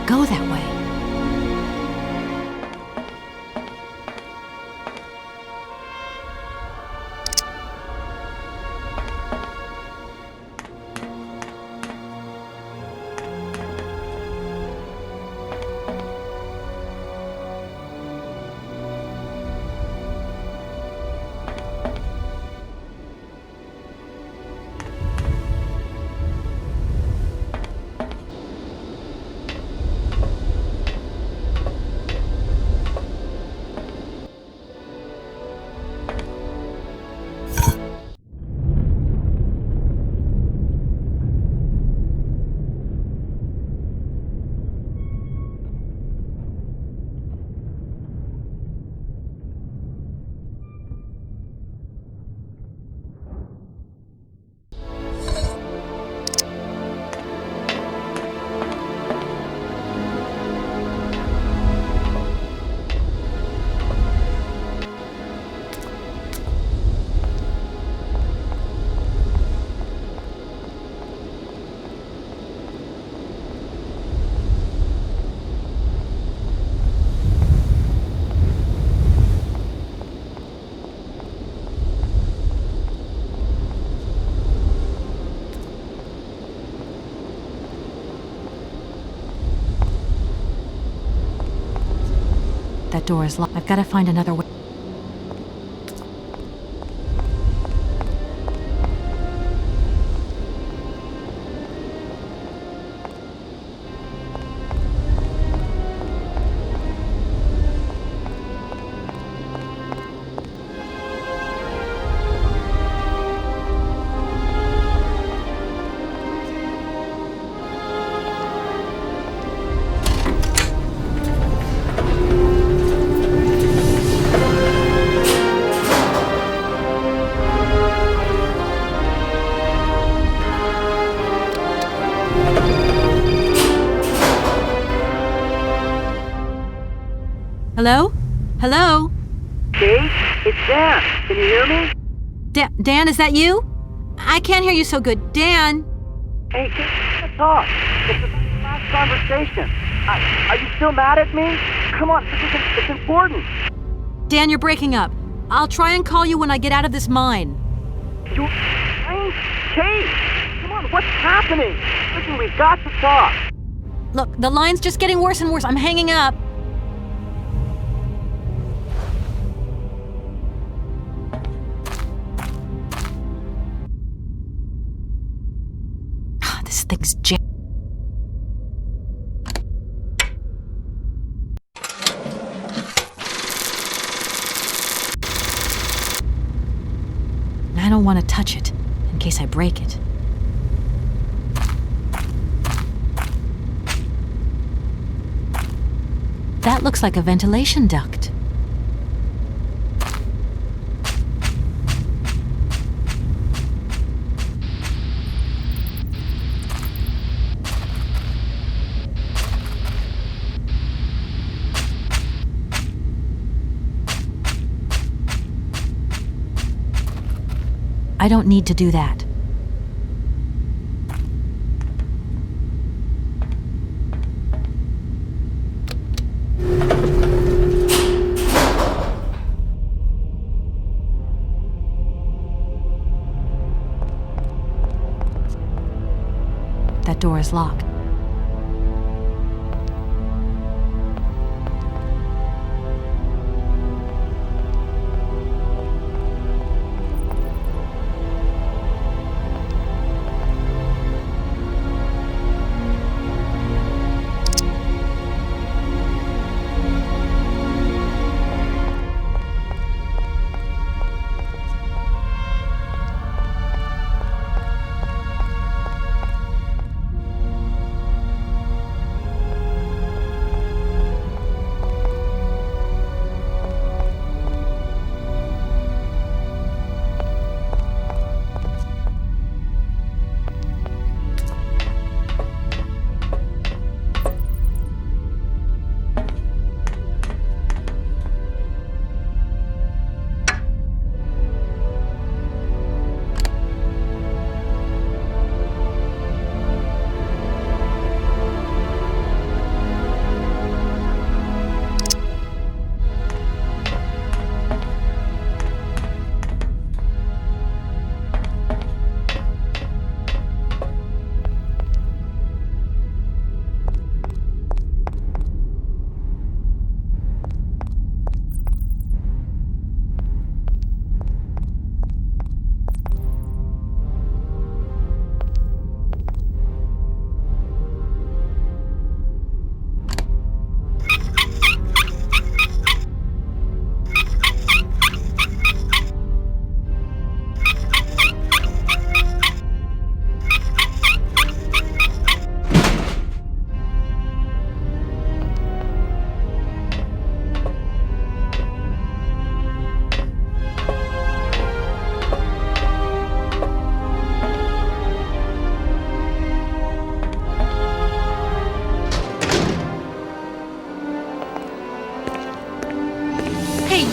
go that way. That door is locked. I've got to find another way. Hello? Hello? Kate, it's Dan. Can you hear me? Dan, is that you? I can't hear you so good. Dan? Hey, Kate, let's talk. It's about the last conversation. Are you still mad at me? Come on, it's important. Dan, you're breaking up. I'll try and call you when I get out of this mine. You're fine? Kate, come on, what's happening? Listen, we've got to talk. Look, the line's just getting worse and worse. I'm hanging up. This thing's jammed. I don't want to touch it, in case I break it. That looks like a ventilation duct. I don't need to do that. That door is locked.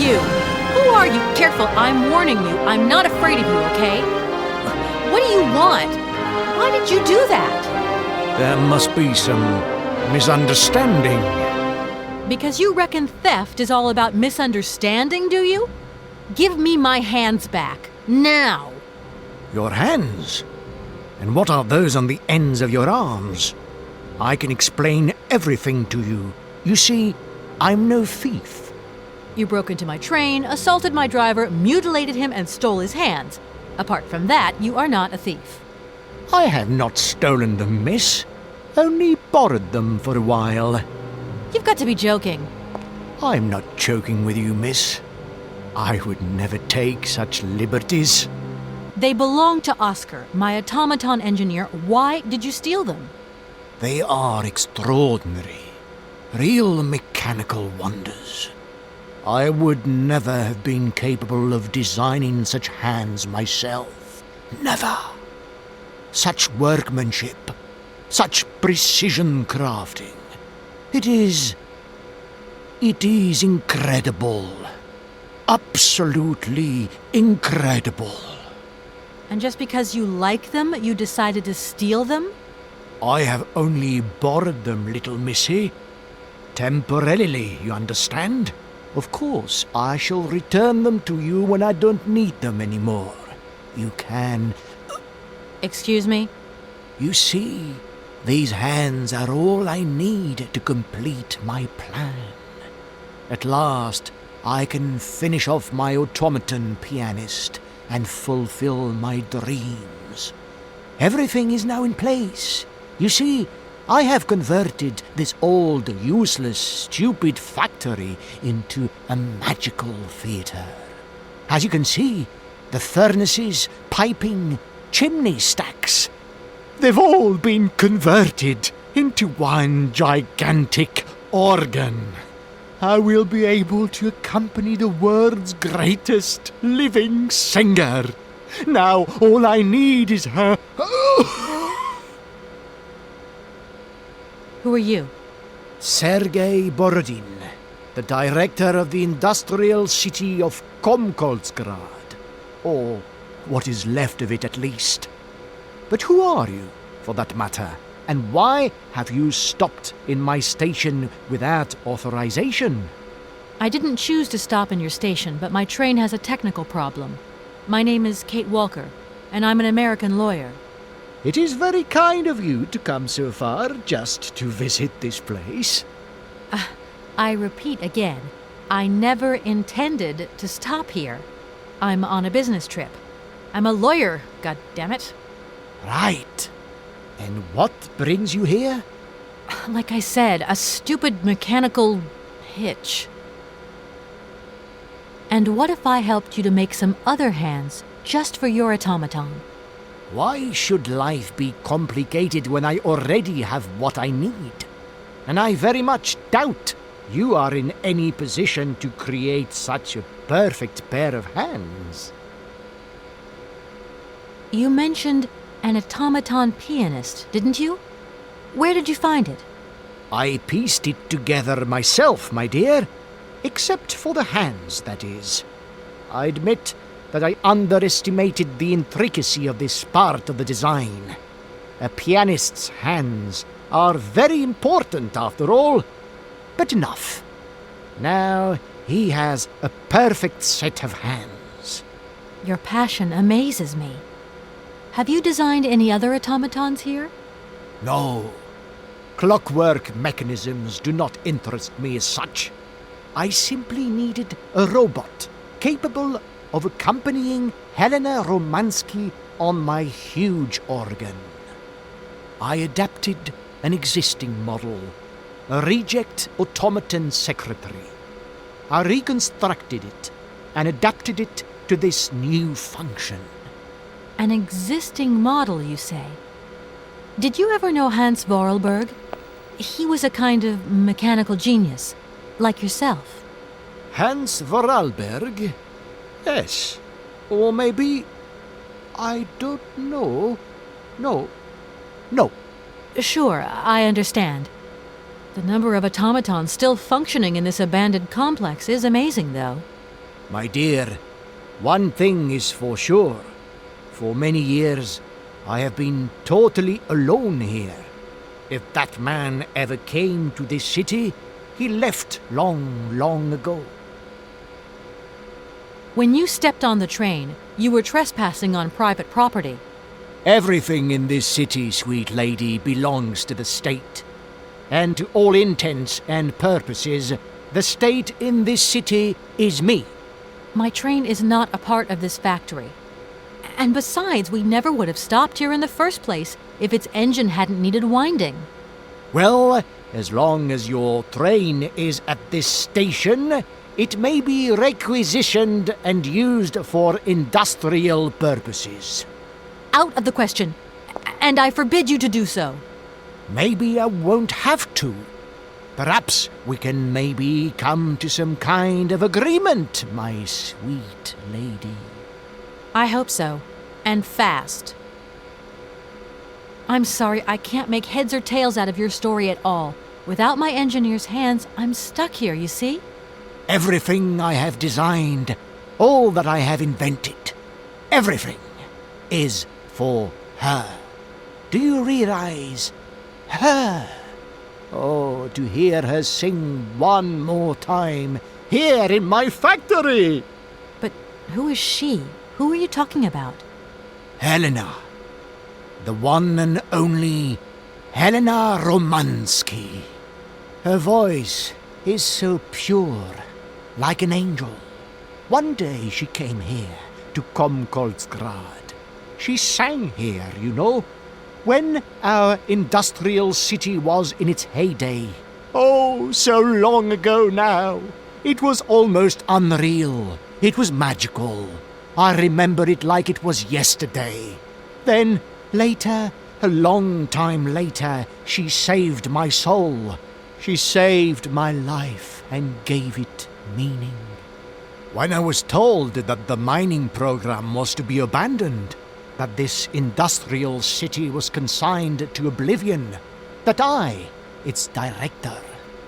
you? Who are you? Careful, I'm warning you. I'm not afraid of you, okay? What do you want? Why did you do that? There must be some misunderstanding. Because you reckon theft is all about misunderstanding, do you? Give me my hands back. Now. Your hands? And what are those on the ends of your arms? I can explain everything to you. You see, I'm no thief. You broke into my train, assaulted my driver, mutilated him, and stole his hands. Apart from that, you are not a thief. I have not stolen them, miss. Only borrowed them for a while. You've got to be joking. I'm not joking with you, miss. I would never take such liberties. They belong to Oscar, my automaton engineer. Why did you steal them? They are extraordinary. Real mechanical wonders. I would never have been capable of designing such hands myself. Never. Such workmanship. Such precision crafting. It is incredible. Absolutely incredible. And just because you like them, you decided to steal them? I have only borrowed them, little missy. Temporarily, you understand? Of course, I shall return them to you when I don't need them anymore. You can... Excuse me? You see, these hands are all I need to complete my plan. At last, I can finish off my automaton pianist and fulfill my dreams. Everything is now in place. You see, I have converted this old, useless, stupid factory into a magical theatre. As you can see, the furnaces, piping, chimney stacks, they've all been converted into one gigantic organ. I will be able to accompany the world's greatest living singer. Now all I need is her... Who are you? Sergei Borodine, the director of the industrial city of Komkoltsgrad, or what is left of it at least. But who are you, for that matter, and why have you stopped in my station without authorization? I didn't choose to stop in your station, but my train has a technical problem. My name is Kate Walker, and I'm an American lawyer. It is very kind of you to come so far just to visit this place. I repeat again, I never intended to stop here. I'm on a business trip. I'm a lawyer, goddammit. Right. And what brings you here? Like I said, a stupid mechanical hitch. And what if I helped you to make some other hands just for your automaton? Why should life be complicated when I already have what I need? And I very much doubt you are in any position to create such a perfect pair of hands. You mentioned an automaton pianist, didn't you? Where did you find it? I pieced it together myself, my dear. Except for the hands, that is. I admit that I underestimated the intricacy of this part of the design. A pianist's hands are very important, after all. But enough. Now he has a perfect set of hands. Your passion amazes me. Have you designed any other automatons here? No. Clockwork mechanisms do not interest me as such. I simply needed a robot capable of accompanying Helena Romansky on my huge organ. I adapted an existing model, a reject automaton secretary. I reconstructed it and adapted it to this new function. An existing model, you say? Did you ever know Hans Vorarlberg? He was a kind of mechanical genius, like yourself. Hans Vorarlberg? Yes. Or maybe... I don't know. No. Sure, I understand. The number of automatons still functioning in this abandoned complex is amazing, though. My dear, one thing is for sure. For many years, I have been totally alone here. If that man ever came to this city, he left long, long ago. When you stepped on the train, you were trespassing on private property. Everything in this city, sweet lady, belongs to the state. And to all intents and purposes, the state in this city is me. My train is not a part of this factory. And besides, we never would have stopped here in the first place if its engine hadn't needed winding. Well, as long as your train is at this station, it may be requisitioned and used for industrial purposes. Out of the question. And I forbid you to do so. Maybe I won't have to. Perhaps we can maybe come to some kind of agreement, my sweet lady. I hope so. And fast. I'm sorry, I can't make heads or tails out of your story at all. Without my engineer's hands, I'm stuck here, you see? Everything I have designed, all that I have invented, everything is for her. Do you realize? Her. Oh, to hear her sing one more time, here in my factory! But who is she? Who are you talking about? Helena. The one and only Helena Romansky. Her voice is so pure, like an angel. One day she came here to Komkolsgrad. She sang here, you know, when our industrial city was in its heyday. Oh, so long ago now. It was almost unreal. It was magical. I remember it like it was yesterday. Then, later, a long time later, she saved my soul. She saved my life and gave it meaning. When I was told that the mining program was to be abandoned, that this industrial city was consigned to oblivion, that I, its director,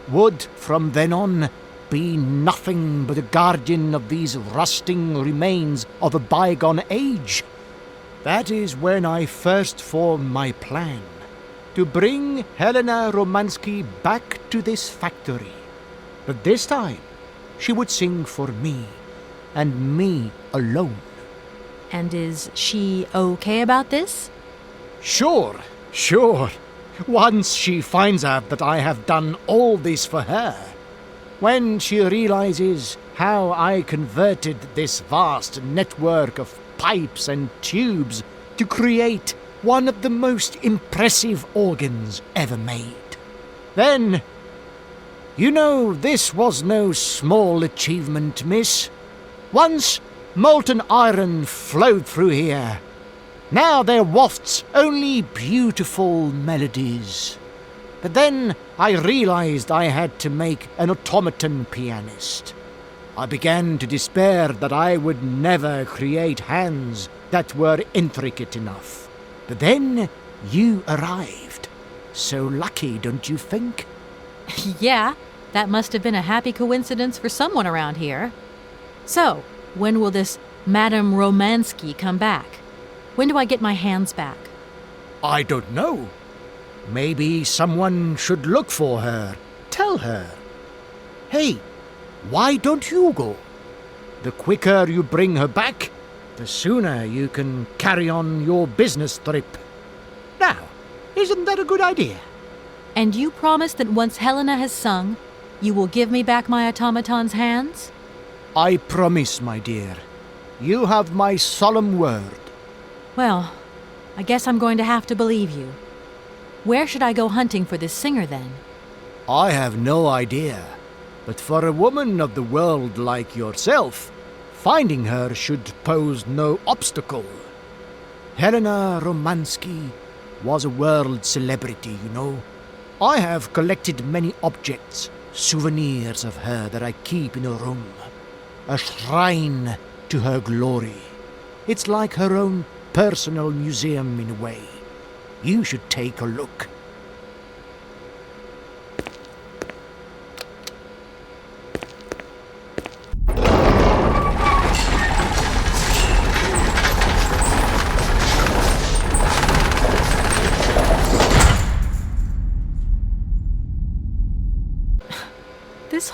would from then on be nothing but a guardian of these rusting remains of a bygone age, that is when I first formed my plan to bring Helena Romansky back to this factory. But this time, she would sing for me, and me alone. And is she okay about this? Sure. Once she finds out that I have done all this for her, when she realizes how I converted this vast network of pipes and tubes to create one of the most impressive organs ever made, then, you know, this was no small achievement, miss. Once molten iron flowed through here. Now there wafts only beautiful melodies. But then I realized I had to make an automaton pianist. I began to despair that I would never create hands that were intricate enough. But then you arrived. So lucky, don't you think? Yeah, that must have been a happy coincidence for someone around here. So, when will this Madame Romansky come back? When do I get my hands back? I don't know. Maybe someone should look for her. Tell her. Hey, why don't you go? The quicker you bring her back, the sooner you can carry on your business trip. Now, isn't that a good idea? And you promise that once Helena has sung, you will give me back my automaton's hands? I promise, my dear. You have my solemn word. Well, I guess I'm going to have to believe you. Where should I go hunting for this singer, then? I have no idea. But for a woman of the world like yourself, finding her should pose no obstacle. Helena Romansky was a world celebrity, you know. I have collected many objects, souvenirs of her that I keep in a room. A shrine to her glory. It's like her own personal museum in a way. You should take a look.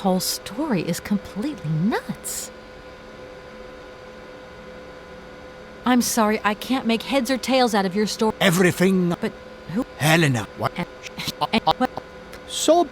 whole story is completely nuts. I'm sorry, I can't make heads or tails out of your story. Everything. But who? Helena. What? Well, So